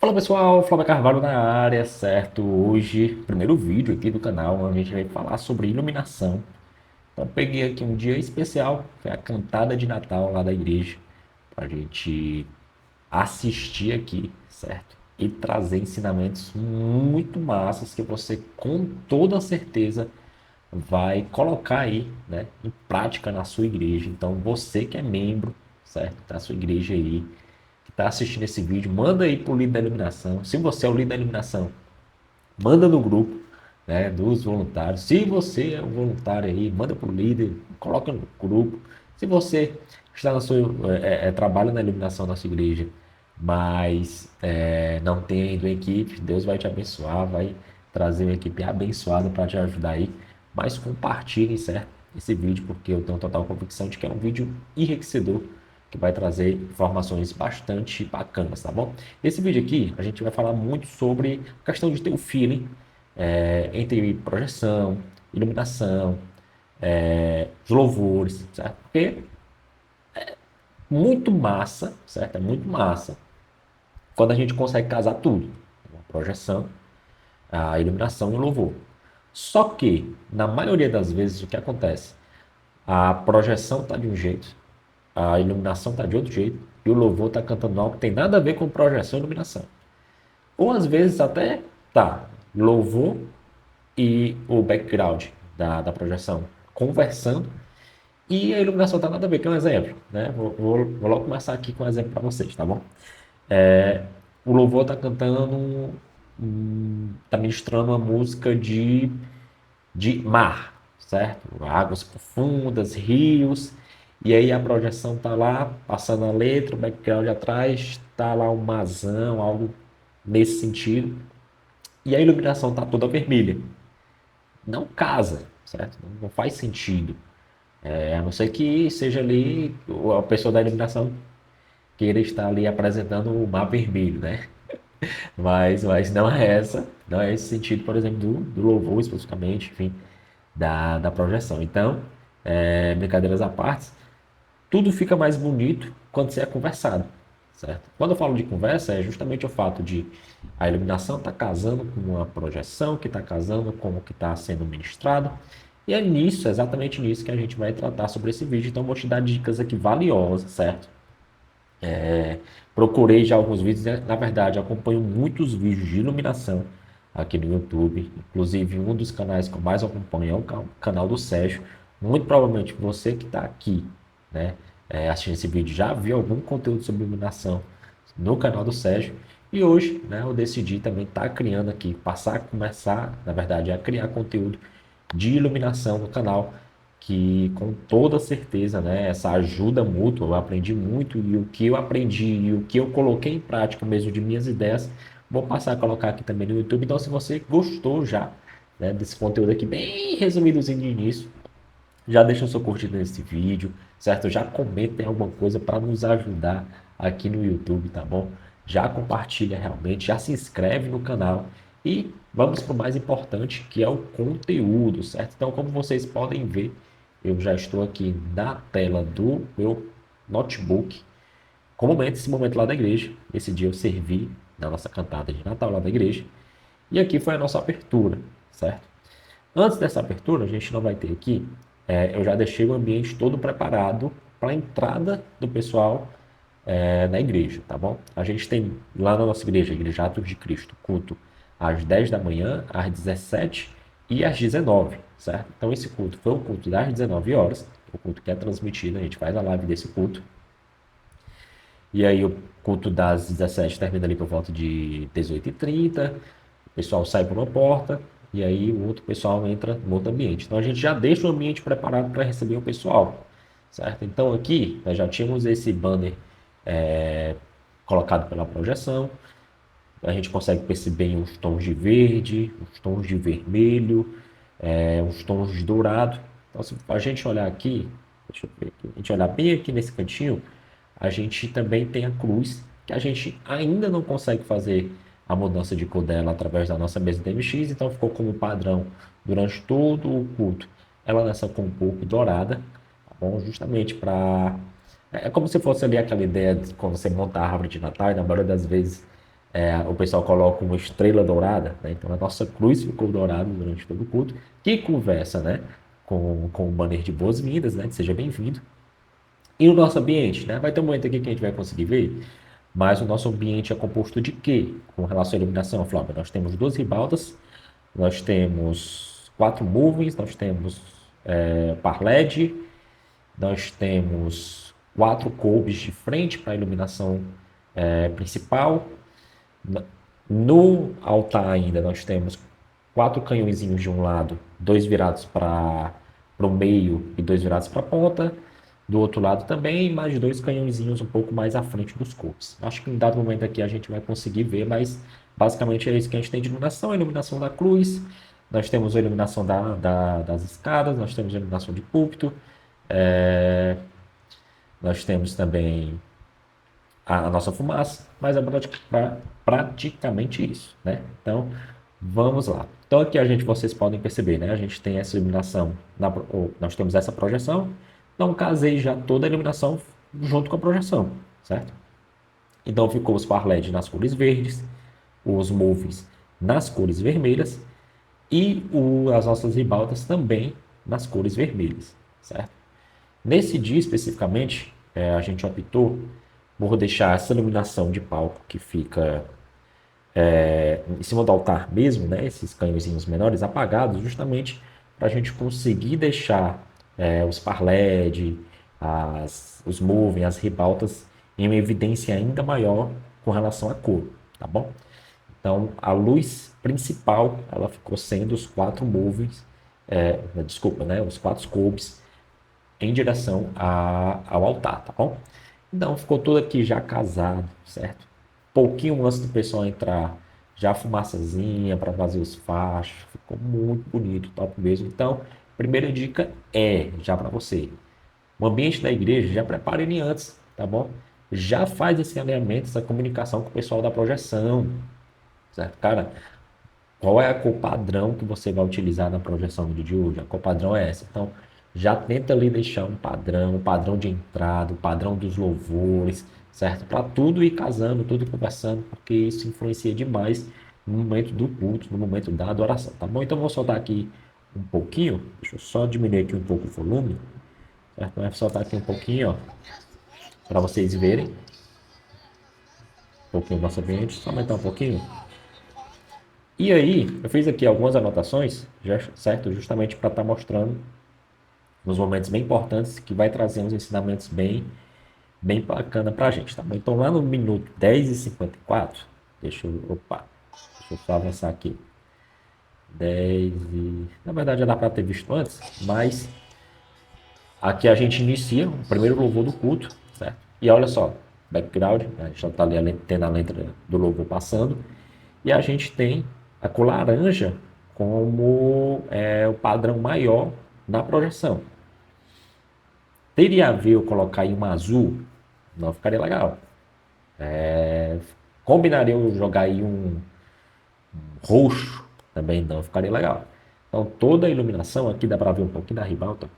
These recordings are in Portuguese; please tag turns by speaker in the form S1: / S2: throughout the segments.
S1: Fala pessoal, Flávio Carvalho na área, certo? Hoje, primeiro vídeo aqui do canal, onde a gente vai falar sobre iluminação. Então, peguei aqui um dia especial, foi a cantada de Natal lá da igreja, para a gente assistir aqui, certo? E trazer ensinamentos muito massas que você, com toda certeza, vai colocar aí, né, em prática na sua igreja. Então, você que é membro, certo, da sua igreja aí, que está assistindo esse vídeo, manda aí pro líder da iluminação. Se você é o líder da iluminação, manda no grupo, né, dos voluntários. Se você é um voluntário aí, manda pro líder, coloca no grupo. Se você está na sua, trabalha na iluminação da sua igreja, mas não tem ainda uma equipe, Deus vai te abençoar, vai trazer uma equipe abençoada para te ajudar aí. Mas compartilhe, certo? Esse vídeo, porque eu tenho total convicção de que é um vídeo enriquecedor, que vai trazer informações bastante bacanas, tá bom? Esse vídeo aqui, a gente vai falar muito sobre a questão de ter o feeling entre projeção, iluminação, os louvores, certo? Porque muito massa, certo? É muito massa quando a gente consegue casar tudo, a projeção, a iluminação e o louvor. Só que, na maioria das vezes, o que acontece? A projeção está de um jeito, a iluminação está de outro jeito, e o louvor está cantando algo que tem nada a ver com projeção e iluminação. Ou às vezes até tá, louvor e o background da projeção conversando, e a iluminação tá nada a ver, que é um exemplo, né? Vou logo começar aqui com um exemplo para vocês, tá bom? O louvor tá cantando, tá ministrando uma música de mar, certo? Águas profundas, rios, e aí a projeção tá lá, passando a letra, o background atrás, tá lá um marzão, algo nesse sentido, e a iluminação tá toda vermelha. Não casa, certo? Não faz sentido. A não ser que seja ali a pessoa da iluminação queira estar ali apresentando o mar vermelho, né? Mas não é essa, não é esse sentido, por exemplo, do louvor especificamente, enfim, da projeção. Então, brincadeiras à parte, tudo fica mais bonito quando você é conversado, certo? Quando eu falo de conversa, é justamente o fato de a iluminação estar casando com a projeção, que está casando com o que está sendo ministrado, e é nisso, exatamente nisso, que a gente vai tratar sobre esse vídeo. Então, vou te dar dicas aqui valiosas, certo? Procurei já alguns vídeos, né? Na verdade, acompanho muitos vídeos de iluminação aqui no YouTube. Inclusive, um dos canais que eu mais acompanho é o canal do Sérgio. Muito provavelmente você que está aqui, né, assistindo esse vídeo já viu algum conteúdo sobre iluminação no canal do Sérgio. E hoje, né, eu decidi também estar criando aqui, começar, na verdade, a criar conteúdo de iluminação no canal, que com toda certeza, né, essa ajuda mútua, eu aprendi muito, e o que eu aprendi e o que eu coloquei em prática mesmo de minhas ideias, vou passar a colocar aqui também no YouTube. Então, se você gostou já, né, desse conteúdo aqui bem resumidozinho de início, já deixa o seu curtida nesse vídeo, certo? Já comenta em alguma coisa para nos ajudar aqui no YouTube, tá bom? Já compartilha realmente, já se inscreve no canal e vamos para o mais importante, que é o conteúdo, certo? Então, como vocês podem ver, eu já estou aqui na tela do meu notebook. Esse momento lá da igreja, esse dia eu servi na nossa cantada de Natal lá da igreja, e aqui foi a nossa abertura, certo? Antes dessa abertura, a gente não vai ter aqui, eu já deixei o ambiente todo preparado para a entrada do pessoal na igreja, tá bom? A gente tem lá na nossa igreja, a Igreja Atos de Cristo, culto às 10 da manhã, às 17 e às 19, certo? Então esse culto foi o culto das 19 horas, o culto que é transmitido, a gente faz a live desse culto, e aí o culto das 17 termina ali por volta de 18h30, o pessoal sai por uma porta, e aí o outro pessoal entra no outro ambiente. Então a gente já deixa o ambiente preparado para receber o pessoal, certo? Então aqui nós já tínhamos esse banner é, colocado pela projeção, a gente consegue perceber uns tons de verde, uns tons de vermelho, uns tons de dourado. Então se a gente olhar aqui, deixa eu ver aqui, a gente olhar bem aqui nesse cantinho, a gente também tem a cruz, que a gente ainda não consegue fazer a mudança de cor dela através da nossa mesa DMX, então ficou como padrão durante todo o culto. Ela nessa com um pouco dourada, tá bom? Justamente para... É como se fosse ali aquela ideia de quando você monta a árvore de Natal, e na maioria das vezes O pessoal coloca uma estrela dourada, né? Então a nossa cruz ficou dourada durante todo o culto, que conversa, né, com o banner de boas-vindas, né, seja bem-vindo. E o nosso ambiente, né? Vai ter um momento aqui que a gente vai conseguir ver, mas o nosso ambiente é composto de quê? Com relação à iluminação, Flávio, nós temos duas ribaltas, nós temos quatro movings, nós temos par LED, nós temos quatro couves de frente para a iluminação principal. No altar ainda nós temos quatro canhõezinhos de um lado, dois virados para o meio e dois virados para a ponta. Do outro lado também, mais dois canhõezinhos um pouco mais à frente dos corpos. Acho que em dado momento aqui a gente vai conseguir ver, mas basicamente é isso que a gente tem de iluminação: a iluminação da cruz, nós temos a iluminação das escadas, nós temos a iluminação de púlpito, nós temos também a nossa fumaça, mas é praticamente isso, né? Então, vamos lá. Então, aqui vocês podem perceber, né? A gente tem essa iluminação, nós temos essa projeção, então casei já toda a iluminação junto com a projeção, certo? Então, ficou os par LED nas cores verdes, os movies nas cores vermelhas e as nossas ribaltas também nas cores vermelhas, certo? Nesse dia especificamente, a gente optou por deixar essa iluminação de palco que fica em cima do altar mesmo, né, esses canhõezinhos menores apagados, justamente para a gente conseguir deixar os par LED, os moving, as ribaltas em uma evidência ainda maior com relação à cor, tá bom? Então, a luz principal, ela ficou sendo os quatro movings, desculpa, né, os quatro couves em direção ao altar, tá bom? Então, ficou tudo aqui já casado, certo? Pouquinho antes do pessoal entrar, já a fumaçazinha para fazer os fachos, ficou muito bonito, top mesmo. Então, primeira dica já para você, o ambiente da igreja, já prepare ele antes, tá bom? Já faz esse alinhamento, essa comunicação com o pessoal da projeção, certo? Cara, qual é a cor padrão que você vai utilizar na projeção do vídeo de hoje? A cor padrão é essa. Então, já tenta ali deixar um padrão de entrada, o padrão dos louvores, certo? Para tudo ir casando, tudo ir conversando, porque isso influencia demais no momento do culto, no momento da adoração, tá bom? Então, eu vou soltar aqui um pouquinho, deixa eu só diminuir aqui um pouco o volume, certo? Vou soltar aqui um pouquinho, ó, para vocês verem um pouquinho do nosso ambiente, só aumentar um pouquinho. E aí, eu fiz aqui algumas anotações, certo? Justamente para estar mostrando nos momentos bem importantes que vai trazer uns ensinamentos bem bacana para a gente, tá bom? Então, lá no minuto 10:54, deixa eu só avançar aqui. 10 e... Na verdade, já dá para ter visto antes, mas aqui a gente inicia o primeiro louvor do culto, certo? E olha só, background, a gente já está ali tendo a letra do louvor passando, e a gente tem a cor laranja como o padrão maior da projeção. Teria a ver eu colocar aí um azul? Não ficaria legal. Combinaria eu jogar aí um roxo? Também não ficaria legal. Então toda a iluminação, aqui dá para ver um pouquinho da ribalta.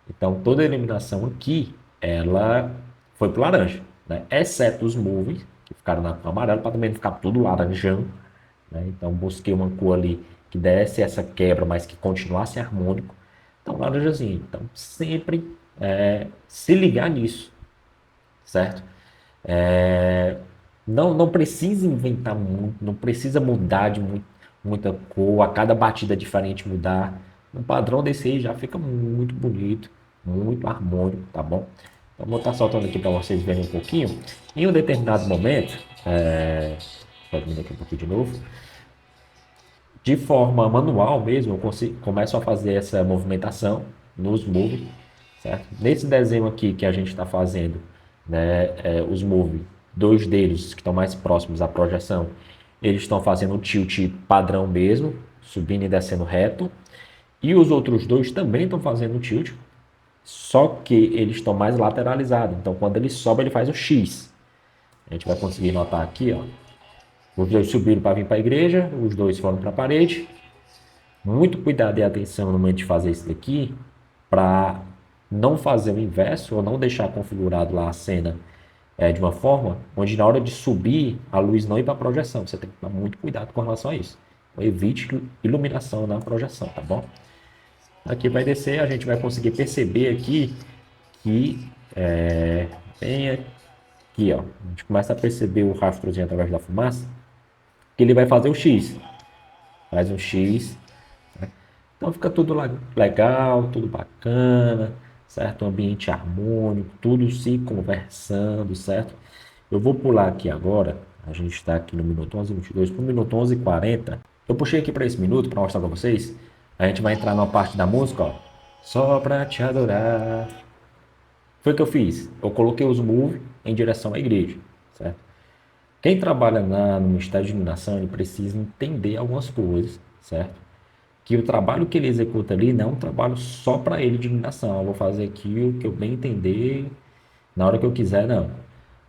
S1: Então toda a iluminação aqui, ela foi pro laranja, né? Exceto os movies, que ficaram na cor amarela, para também não ficar tudo laranjão, né? Então busquei uma cor ali que desse essa quebra, mas que continuasse harmônico. Então laranjazinho. Então sempre se ligar nisso, certo? Não precisa inventar muito, não precisa mudar de muita cor, a cada batida diferente mudar. Um padrão desse aí já fica muito bonito, muito harmônico, tá bom? Então vou estar soltando aqui para vocês verem um pouquinho. Em um determinado momento, vou diminuir aqui um pouquinho de novo, de forma manual mesmo, eu começo a fazer essa movimentação nos move, certo? Nesse desenho aqui que a gente está fazendo, né, os move, dois deles que estão mais próximos à projeção, eles estão fazendo um tilt padrão mesmo, subindo e descendo reto, e os outros dois também estão fazendo um tilt, só que eles estão mais lateralizados, então quando ele sobe ele faz o X. A gente vai conseguir notar aqui, ó. Os dois subiram para vir para a igreja, os dois foram para a parede. Muito cuidado e atenção no momento de fazer isso daqui, para não fazer o inverso ou não deixar configurado lá a cena de uma forma onde na hora de subir, a luz não ir para a projeção. Você tem que tomar muito cuidado com relação a isso. Então, evite iluminação na projeção, tá bom? Aqui vai descer, a gente vai conseguir perceber aqui que bem aqui, ó, a gente começa a perceber o rastrozinho através da fumaça, que ele vai fazer o X. Faz um X. Então fica tudo legal, tudo bacana, certo? Um ambiente harmônico, tudo se conversando, certo? Eu vou pular aqui agora, a gente está aqui no minuto 11:22 para o minuto 11:40. Eu puxei aqui para esse minuto para mostrar para vocês. A gente vai entrar numa parte da música, ó. Só para te adorar. Foi o que eu fiz. Eu coloquei os move em direção à igreja, certo? Quem trabalha no Ministério de Iluminação, ele precisa entender algumas coisas, certo? Que o trabalho que ele executa ali não é um trabalho só para ele de iluminação. Eu vou fazer aqui o que eu bem entender, na hora que eu quiser, não.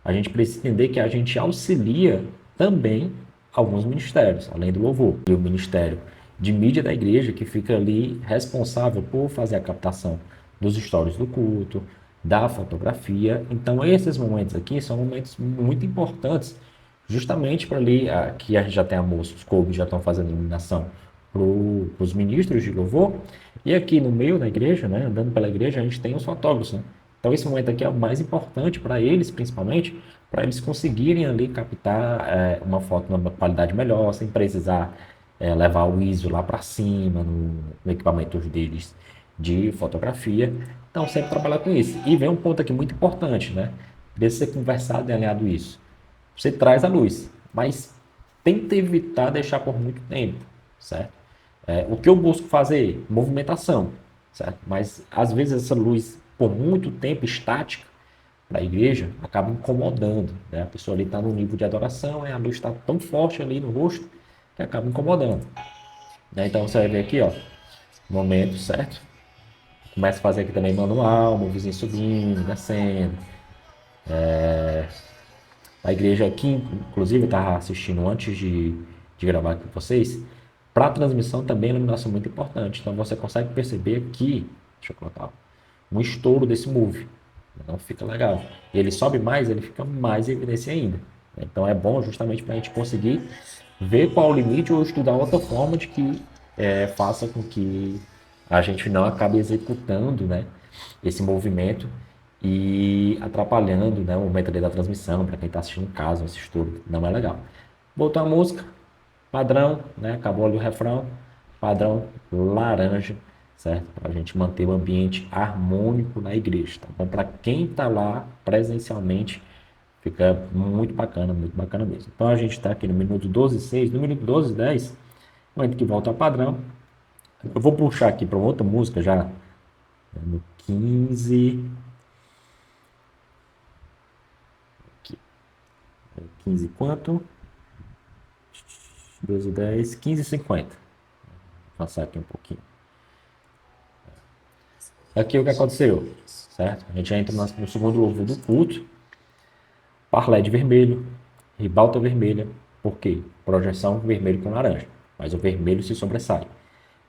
S1: A gente precisa entender que a gente auxilia também alguns ministérios, além do louvor. E o ministério de mídia da igreja, que fica ali responsável por fazer a captação dos stories do culto, da fotografia. Então, esses momentos aqui são momentos muito importantes, justamente para ali, aqui a gente já tem a moça, os covos já estão fazendo iluminação para os ministros de louvor, e aqui no meio da igreja, né, andando pela igreja, a gente tem os fotógrafos, né? Então, esse momento aqui é o mais importante para eles, principalmente, para eles conseguirem ali captar uma foto numa qualidade melhor, sem precisar levar o ISO lá para cima no equipamento deles de fotografia. Então, sempre trabalhar com isso. E vem um ponto aqui muito importante, né? Deve ser conversado e alinhado isso. Você traz a luz, mas tenta evitar deixar por muito tempo, certo? O que eu busco fazer? Movimentação, certo? Mas às vezes essa luz por muito tempo estática para a igreja acaba incomodando, né? A pessoa ali está no nível de adoração e a luz está tão forte ali no rosto que acaba incomodando, né? Então você vai ver aqui, ó, momento, certo? Começa a fazer aqui também manual, o vizinho subindo, descendo. A igreja aqui, inclusive, eu estava assistindo antes de gravar aqui com vocês. Para a transmissão também a iluminação é muito importante. Então você consegue perceber aqui, deixa eu colocar, um estouro desse move. Não fica legal. E ele sobe mais, ele fica mais em evidência ainda. Então é bom justamente para a gente conseguir ver qual o limite ou estudar outra forma de que faça com que a gente não acabe executando, né, esse movimento e atrapalhando, né, o momento ali da transmissão para quem está assistindo em casa, esse estudo não é legal. Botou a música, padrão, né, acabou ali o refrão, padrão laranja, certo? Para a gente manter o ambiente harmônico na igreja, tá bom? Para quem está lá presencialmente, fica muito bacana mesmo. Então a gente está aqui no minuto 12:06, no minuto 12:10, momento que volta ao padrão. Eu vou puxar aqui para outra música já, no 15, aqui, 15 quanto? 12:10, 15:50. Vou passar aqui um pouquinho. Aqui o que aconteceu, certo? A gente já entra no segundo louvor do culto. Par LED vermelho, ribalta vermelha. Por quê? Projeção vermelho com laranja, mas o vermelho se sobressai.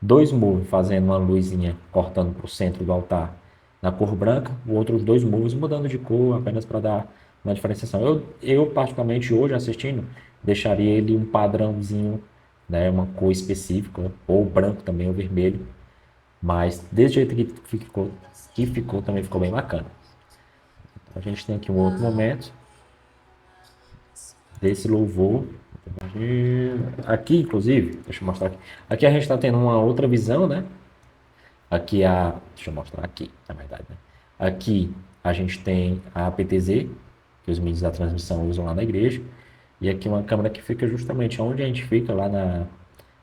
S1: Dois moves fazendo uma luzinha cortando para o centro do altar na cor branca, o outros dois moves mudando de cor apenas para dar uma diferenciação. Eu, particularmente, hoje assistindo, deixaria ele um padrãozinho, né, uma cor específica, ou branco também, ou vermelho, mas desse jeito que ficou também ficou bem bacana. Então, a gente tem aqui um outro momento desse louvor. Aqui, inclusive, deixa eu mostrar aqui. Aqui a gente está tendo uma outra visão, né? Aqui deixa eu mostrar aqui, na verdade, né? Aqui a gente tem a APTZ, que os mídias da transmissão usam lá na igreja. E aqui uma câmera que fica justamente onde a gente fica, lá no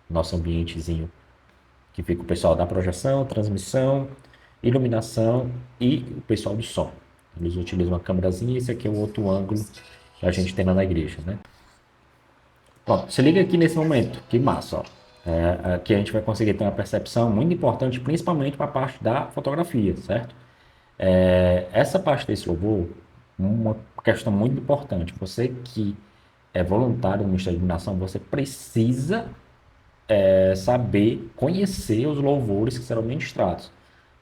S1: nosso ambientezinho, que fica o pessoal da projeção, transmissão, iluminação e o pessoal do som. Eles utilizam uma câmerazinha e esse aqui é o outro ângulo que a gente tem lá na igreja, né? Pronto, se liga aqui nesse momento, que massa, ó. Aqui a gente vai conseguir ter uma percepção muito importante, principalmente para a parte da fotografia, certo? Essa parte desse louvor, uma questão muito importante. Você que é voluntário no Ministério de Iluminação, você precisa saber conhecer os louvores que serão ministrados.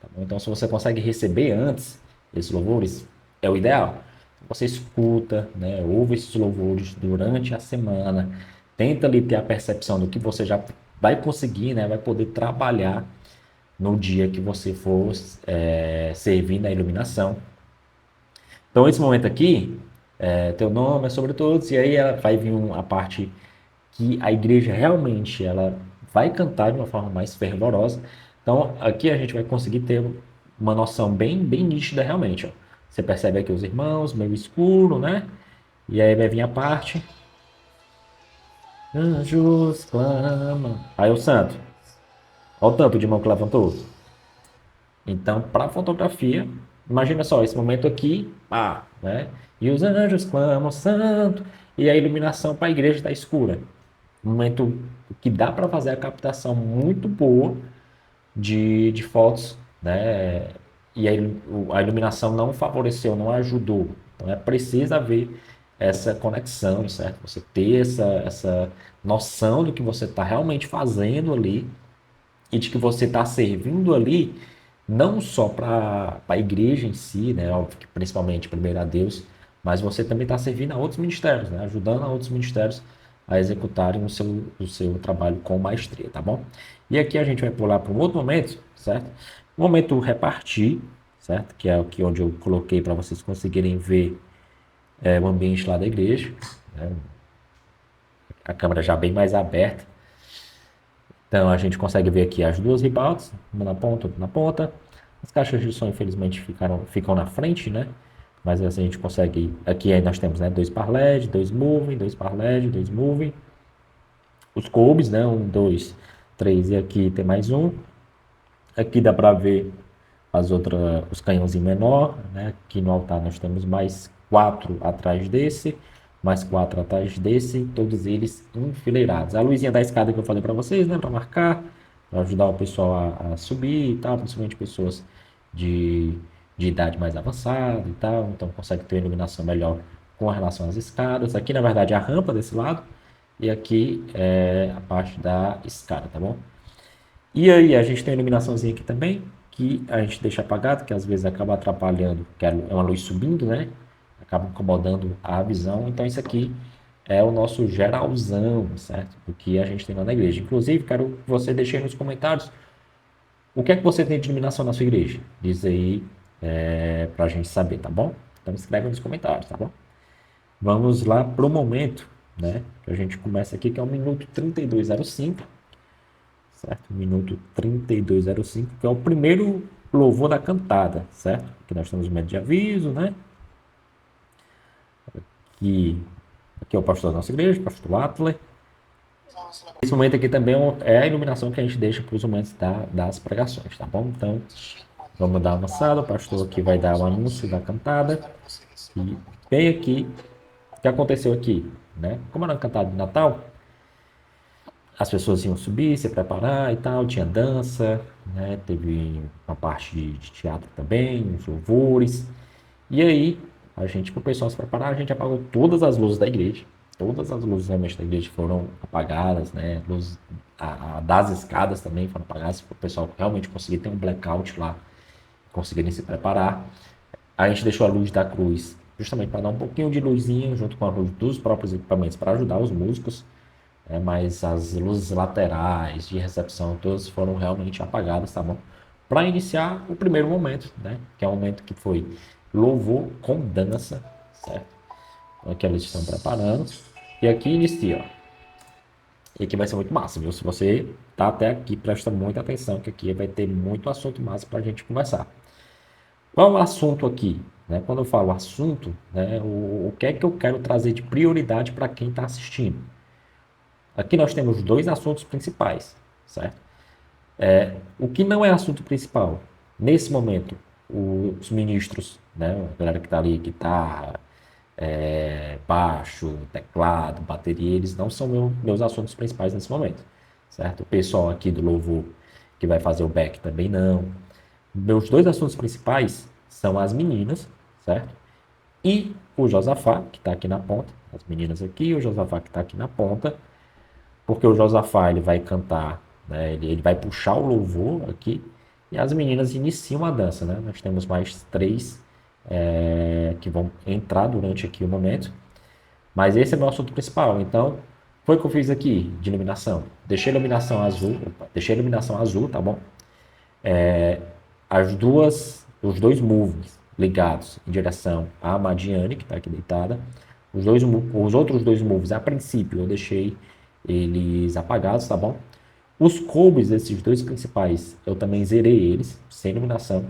S1: Tá bom? Então, se você consegue receber antes esses louvores, é o ideal. você escuta, né, ouve esses louvores durante a semana, tenta ali ter a percepção do que você já vai conseguir, né, vai poder trabalhar no dia que você for servir na iluminação. Então, esse momento aqui, teu nome é sobre todos, e aí vai vir a parte que a igreja realmente ela vai cantar de uma forma mais fervorosa. Então, aqui a gente vai conseguir ter uma noção bem nítida realmente. Ó. Você percebe aqui os irmãos, meio escuro, né? E aí vai vir a parte. Anjos clamam. Aí o santo. Olha o tanto de mão que levantou. Então, para fotografia, imagina só esse momento aqui, né? E os anjos clamam santo, e a iluminação para a igreja está escura. Um momento que dá para fazer a captação muito boa de fotos, né? E a iluminação não favoreceu, não ajudou. Então é preciso haver essa conexão, certo? Você ter essa noção do que você está realmente fazendo ali e de que você está servindo ali não só para a igreja em si, né? Óbvio que principalmente primeiro a Deus, mas você também está servindo a outros ministérios, né? Ajudando a outros ministérios a executarem o seu trabalho com maestria, tá bom? E aqui a gente vai pular para um outro momento, certo? O momento repartir, certo? Que é aqui onde eu coloquei para vocês conseguirem ver o ambiente lá da igreja, né? A câmera já bem mais aberta. Então a gente consegue ver aqui as duas ribaltas, uma na ponta, outra na ponta. As caixas de som, infelizmente, ficam na frente, né? Mas assim a gente consegue. Aqui aí nós temos, né? Dois par LED, dois moving, dois par LED, dois moving. Os cobes, né? Um, dois, três e aqui tem mais um. Aqui dá para ver os canhãozinhos menor, né? Aqui no altar nós temos mais quatro atrás desse, mais quatro atrás desse, todos eles enfileirados. A luzinha da escada que eu falei para vocês, né? Para marcar, para ajudar o pessoal a subir e tal, principalmente pessoas de, de idade mais avançada e tal, então consegue ter uma iluminação melhor com relação às escadas. Aqui na verdade é a rampa desse lado e aqui é a parte da escada, tá bom? E aí a gente tem a iluminaçãozinha aqui também, que a gente deixa apagado, que às vezes acaba atrapalhando, que é uma luz subindo, né? Acaba incomodando a visão. Então isso aqui é o nosso geralzão, certo? Do que a gente tem lá na igreja. Inclusive, quero que você deixe aí nos comentários o que é que você tem de iluminação na sua igreja. Diz aí pra gente saber, tá bom? Então escreve nos comentários, tá bom? Vamos lá pro momento, né? Que a gente começa aqui, que é o minuto 32:05. Certo? Minuto 32:05, que é o primeiro louvor da cantada, certo? Aqui nós temos o momento de aviso, né? Aqui é o pastor da nossa igreja, o pastor Atler. Esse momento aqui também é a iluminação que a gente deixa para os momentos das pregações, tá bom? Então, vamos dar uma avançada, o pastor aqui vai dar o anúncio da cantada. E bem aqui, o que aconteceu aqui, né? Como era uma cantada de Natal, as pessoas iam subir, se preparar e tal, tinha dança, né? Teve uma parte de teatro também, uns louvores. E aí, para o pessoal se preparar, a gente apagou todas as luzes da igreja. Todas as luzes realmente da igreja foram apagadas, né? Luzes das escadas também foram apagadas, para o pessoal realmente conseguir ter um blackout lá, conseguirem se preparar. A gente deixou a luz da cruz justamente para dar um pouquinho de luzinha junto com a luz dos próprios equipamentos para ajudar os músicos, mas as luzes laterais de recepção todas foram realmente apagadas, tá bom? Para iniciar o primeiro momento, né? Que é o momento que foi louvor com dança, certo? Então aqui eles estão preparando. E aqui inicia, ó. E aqui vai ser muito massa, viu? Se você tá até aqui, presta muita atenção, que aqui vai ter muito assunto massa para a gente conversar. Qual o assunto aqui? Né? Quando eu falo assunto, né, o que é que eu quero trazer de prioridade para quem está assistindo? Aqui nós temos dois assuntos principais, certo? O que não é assunto principal, nesse momento, os ministros, né, a galera que está ali, guitarra, baixo, teclado, bateria, eles não são meus assuntos principais nesse momento, certo? O pessoal aqui do louvor que vai fazer o back também não. Meus dois assuntos principais são as meninas, certo? E o Josafá, que está aqui na ponta, as meninas aqui, e o Josafá que está aqui na ponta, porque o Josafá ele vai cantar, né? Ele vai puxar o louvor aqui e as meninas iniciam a dança, né? Nós temos mais três que vão entrar durante aqui o momento. Mas esse é o meu assunto principal. Então, foi o que eu fiz aqui de iluminação. Deixei a iluminação azul, deixei a iluminação azul, tá bom? Os dois moves ligados em direção à Madiane, que está aqui deitada. Os outros dois moves, a princípio, eu deixei eles apagados, tá bom? Os coubes desses dois principais, eu também zerei eles, sem iluminação.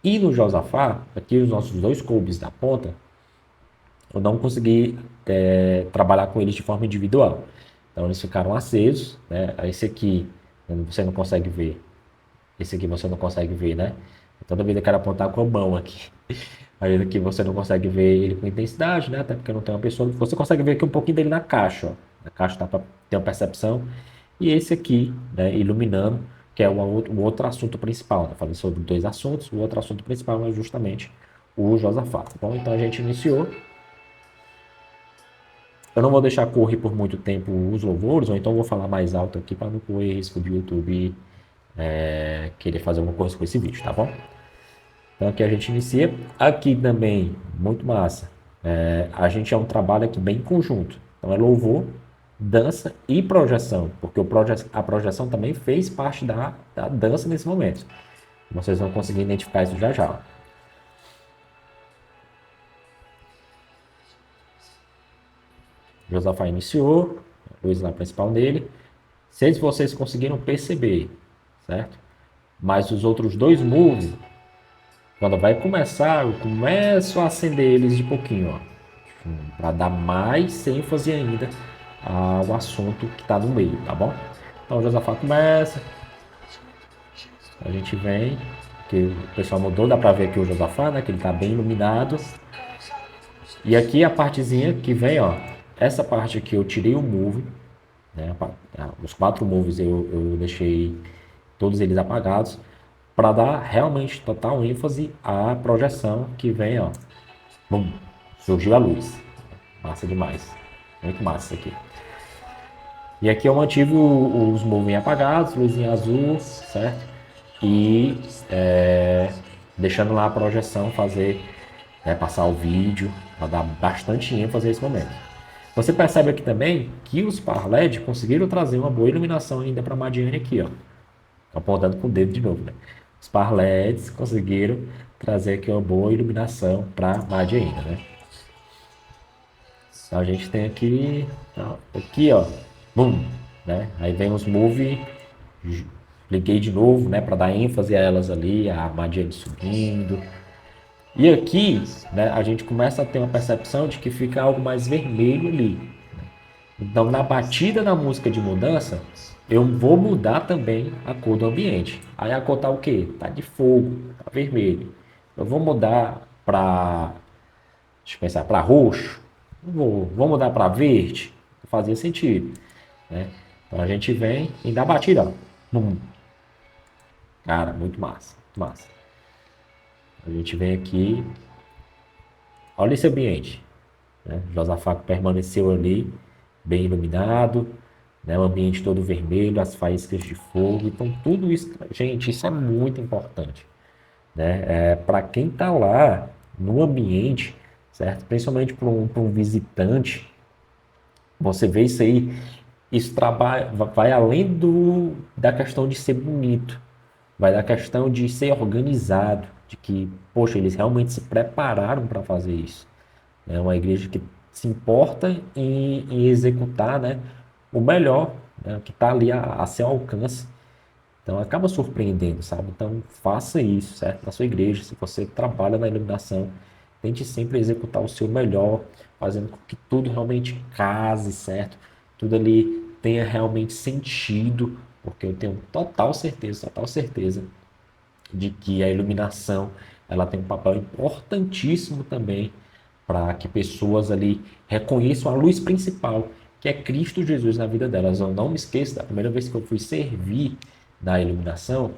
S1: E no Josafá, aqui os nossos dois coubes da ponta, eu não consegui trabalhar com eles de forma individual. Então eles ficaram acesos, né? Esse aqui você não consegue ver. Esse aqui você não consegue ver, né? Toda vez eu quero apontar com a mão aqui. Aí aqui você não consegue ver ele com intensidade, né? Até porque não tem uma pessoa. Você consegue ver aqui um pouquinho dele na caixa, ó. A caixa dá para ter uma percepção. E esse aqui, né, iluminando, que é o outro assunto principal. Né? Falei sobre dois assuntos, o outro assunto principal é justamente o Josafá. Bom, então a gente iniciou. Eu não vou deixar correr por muito tempo os louvores, ou então vou falar mais alto aqui para não correr risco de YouTube querer fazer alguma coisa com esse vídeo, tá bom? Então aqui a gente inicia. Aqui também, muito massa. A gente é um trabalho aqui bem conjunto. Então é louvor, dança e projeção, porque a projeção também fez parte da dança nesse momento. Vocês vão conseguir identificar isso já já. Josafá iniciou, luz lá principal nele. Sei se vocês conseguiram perceber, certo? Mas os outros dois moves, quando vai começar, eu começo a acender eles de pouquinho, ó, para dar mais ênfase ainda ao assunto que está no meio, tá bom? Então o Josafá começa, a gente vem, que o pessoal mudou, dá para ver aqui o Josafá, né, que ele está bem iluminado. E aqui a partezinha que vem, ó, essa parte aqui eu tirei o move, né, os 4 moves eu deixei todos eles apagados, para dar realmente total ênfase à projeção que vem, ó. Bum, surgiu a luz. Massa demais. Muito massa isso aqui. E aqui eu mantive os moves apagados, luzinha azul, certo? E deixando lá a projeção fazer, né, passar o vídeo, para dar bastante ênfase a esse momento. Você percebe aqui também que os par LED conseguiram trazer uma boa iluminação ainda para a Madiane aqui, ó. Apontando com o dedo de novo, né? Os par LEDs conseguiram trazer aqui uma boa iluminação para a Madiane, né? Então a gente tem aqui ó, boom, né? Aí vem os move, liguei de novo, né, para dar ênfase a elas ali, a Madiane subindo. E aqui, né, a gente começa a ter uma percepção de que fica algo mais vermelho ali. Então, na batida da música de mudança, eu vou mudar também a cor do ambiente. Aí a cor tá o quê? Tá de fogo, tá vermelho. Eu vou mudar para, deixa eu pensar, para roxo. Vou mudar para verde. Fazia sentido, né? Então a gente vem e dá batida, ó. Cara, muito massa, muito massa. A gente vem aqui, olha esse ambiente, né? Josafá permaneceu ali, bem iluminado, né? O ambiente todo vermelho, as faíscas de fogo. Então, tudo isso, gente, isso é muito importante, né? Para quem está lá no ambiente, certo? Principalmente para um visitante, você vê isso aí, isso trabalha, vai além da questão de ser bonito, vai da questão de ser organizado, de que, poxa, eles realmente se prepararam para fazer isso. É uma igreja que se importa em executar, né, o melhor, né, que está ali a seu alcance. Então acaba surpreendendo, sabe? Então faça isso, certo? Na sua igreja, se você trabalha na iluminação, tente sempre executar o seu melhor, fazendo com que tudo realmente case, certo? Tudo ali tenha realmente sentido, porque eu tenho total certeza de que a iluminação ela tem um papel importantíssimo também para que pessoas ali reconheçam a luz principal, que é Cristo Jesus na vida delas. Eu não me esqueço da primeira vez que eu fui servir na iluminação,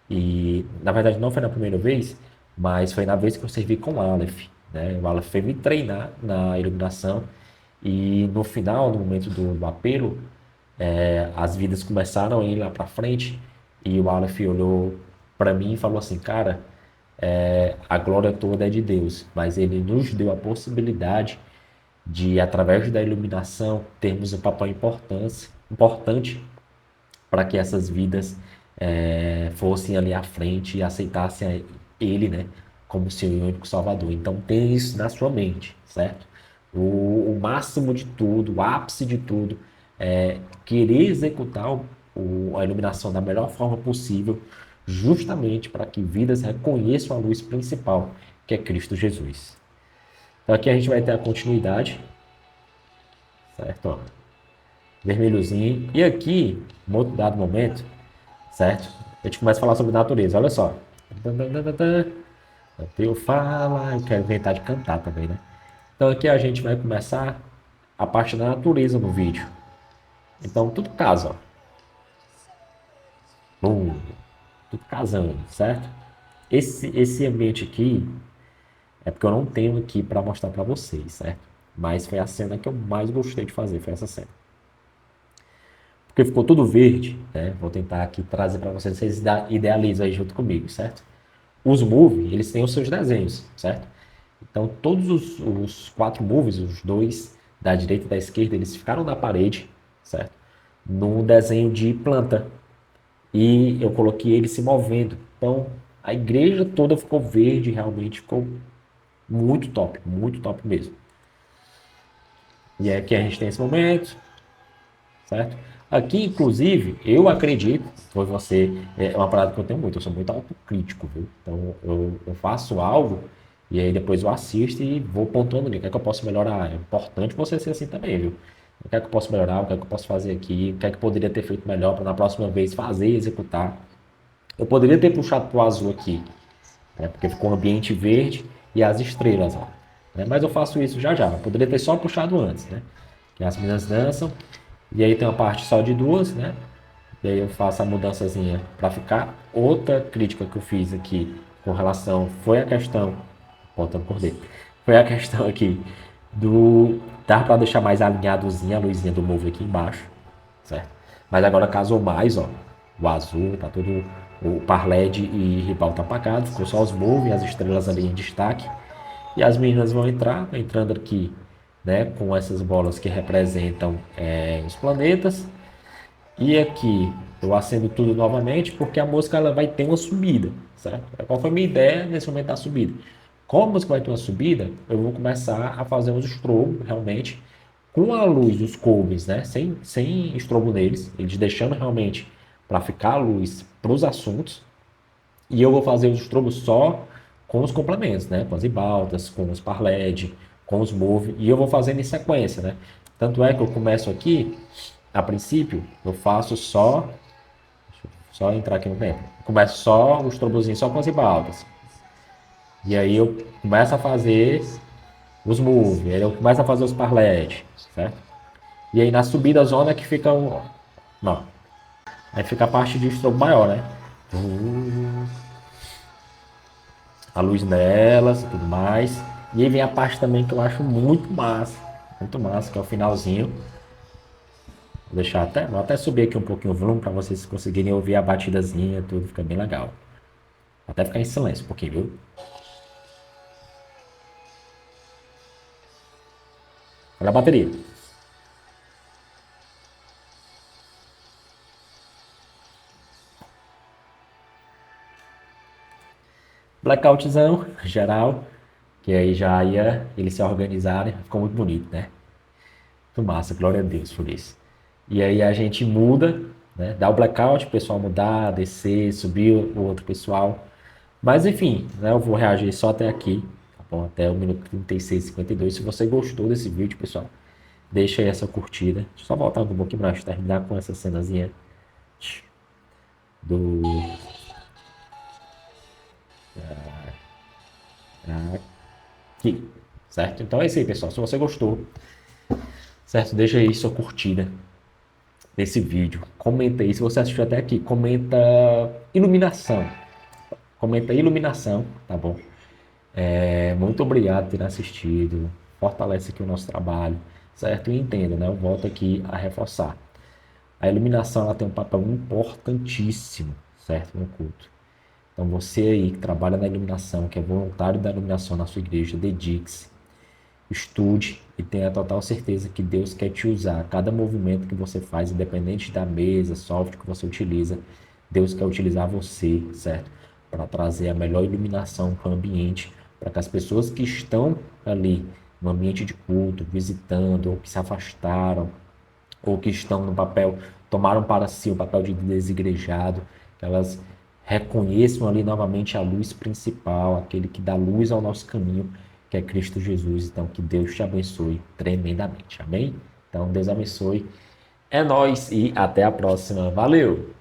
S1: e na verdade não foi na primeira vez, mas foi na vez que eu servi com o Aleph, né? O Aleph foi me treinar na iluminação, e no final, no momento do apelo, as vidas começaram a ir lá para frente, e o Aleph olhou para mim e falou assim, cara, a glória toda é de Deus, mas ele nos deu a possibilidade de, através da iluminação, termos um papel importante para que essas vidas fossem ali à frente e aceitassem ele, né, como seu único salvador. Então tenha isso na sua mente, certo? O máximo de tudo, o ápice de tudo é querer executar a iluminação da melhor forma possível, justamente para que vidas reconheçam a luz principal, que é Cristo Jesus. Então aqui a gente vai ter a continuidade, certo? Ó, vermelhozinho. E aqui, em outro dado momento, certo? A gente começa a falar sobre natureza, olha só. Eu falo, eu quero inventar de cantar também, né? Então aqui a gente vai começar a parte da natureza no vídeo. Então tudo casa, ó. Bum, tudo casando, certo? Esse ambiente aqui é porque eu não tenho aqui para mostrar para vocês, certo? Mas foi a cena que eu mais gostei de fazer, foi essa cena. Porque ficou tudo verde, né? Vou tentar aqui trazer para vocês, vocês idealizam aí junto comigo, certo? Os movies, eles têm os seus desenhos, certo? Então, todos os quatro movies, os dois da direita e da esquerda, eles ficaram na parede, certo? Num desenho de planta. E eu coloquei ele se movendo. Então, a igreja toda ficou verde, realmente ficou muito top mesmo. E é aqui a gente tem esse momento, certo? Aqui, inclusive, eu acredito, foi você, é uma parada que eu tenho muito, eu sou muito autocrítico, viu? Então, eu faço algo e aí depois eu assisto e vou pontuando ali, o que é que eu posso melhorar? É importante você ser assim também, viu? O que é que eu posso melhorar? O que é que eu posso fazer aqui? O que é que poderia ter feito melhor para na próxima vez fazer e executar? Eu poderia ter puxado pro azul aqui, né? Porque ficou um ambiente verde e as estrelas, ó, né? Mas eu faço isso já já. Eu poderia ter só puxado antes, né? Que as meninas dançam e aí tem uma parte só de duas, né? E aí eu faço a mudançazinha para ficar. Outra crítica que eu fiz aqui com relação foi a questão, voltando por dentro, foi a questão aqui do dar para deixar mais alinhadozinha a luzinha do move aqui embaixo, certo? Mas agora casou mais, ó, o azul, tá tudo, o par LED e rival tá apagado, ficou só os move, as estrelas ali em destaque. E as meninas vão entrar, entrando aqui, né, com essas bolas que representam os planetas. E aqui eu acendo tudo novamente porque a música ela vai ter uma subida, certo? Qual foi a minha ideia nesse momento da subida? Como a música vai ter uma subida, eu vou começar a fazer uns strobo realmente com a luz dos covers, né? Sem strobo neles, eles deixando realmente para ficar a luz para os assuntos. E eu vou fazer os strobos só com os complementos, né? Com as ribaltas, com os par LED, com os move. E eu vou fazendo em sequência, né? Tanto é que eu começo aqui, a princípio, eu faço só. Deixa eu só entrar aqui no tempo. Eu começo só os strobozinhos só com as ribaltas. E aí eu começo a fazer os move. Aí eu começo a fazer os par LED, certo? E aí na subida a zona que fica um. Não. Aí fica a parte de strobo maior, né? A luz nelas e tudo mais. E aí vem a parte também que eu acho muito massa, que é o finalzinho. Vou até subir aqui um pouquinho o volume para vocês conseguirem ouvir a batidazinha, tudo fica bem legal. Vou até ficar em silêncio um pouquinho, viu? Olha a bateria. Blackoutzão geral, que aí já ia eles se organizarem, ficou muito bonito, né? Muito massa, glória a Deus por isso. E aí a gente muda, né? Dá o blackout, o pessoal mudar, descer, subir o outro pessoal. Mas enfim, né? Eu vou reagir só até aqui, tá bom? Até o minuto 36:52. Se você gostou desse vídeo, pessoal, deixa aí essa curtida. Deixa eu só voltar um pouquinho para terminar com essa cenazinha do aqui, certo? Então é isso aí, pessoal. Se você gostou, certo? Deixa aí sua curtida nesse vídeo. Comenta aí, se você assistiu até aqui, comenta iluminação. Comenta iluminação, tá bom? Muito obrigado por ter assistido. Fortalece aqui o nosso trabalho, certo? E entenda, né? Eu volto aqui a reforçar. A iluminação ela tem um papel importantíssimo, certo? No culto. Então você aí que trabalha na iluminação, que é voluntário da iluminação na sua igreja, dedique-se, estude e tenha total certeza que Deus quer te usar. Cada movimento que você faz, independente da mesa, software que você utiliza, Deus quer utilizar você, certo? Para trazer a melhor iluminação para o ambiente, para que as pessoas que estão ali no ambiente de culto, visitando, ou que se afastaram, ou que estão no papel, tomaram para si o papel de desigrejado, que elas reconheçam ali novamente a luz principal, aquele que dá luz ao nosso caminho, que é Cristo Jesus. Então, que Deus te abençoe tremendamente. Amém? Então, Deus abençoe. É nóis e até a próxima. Valeu!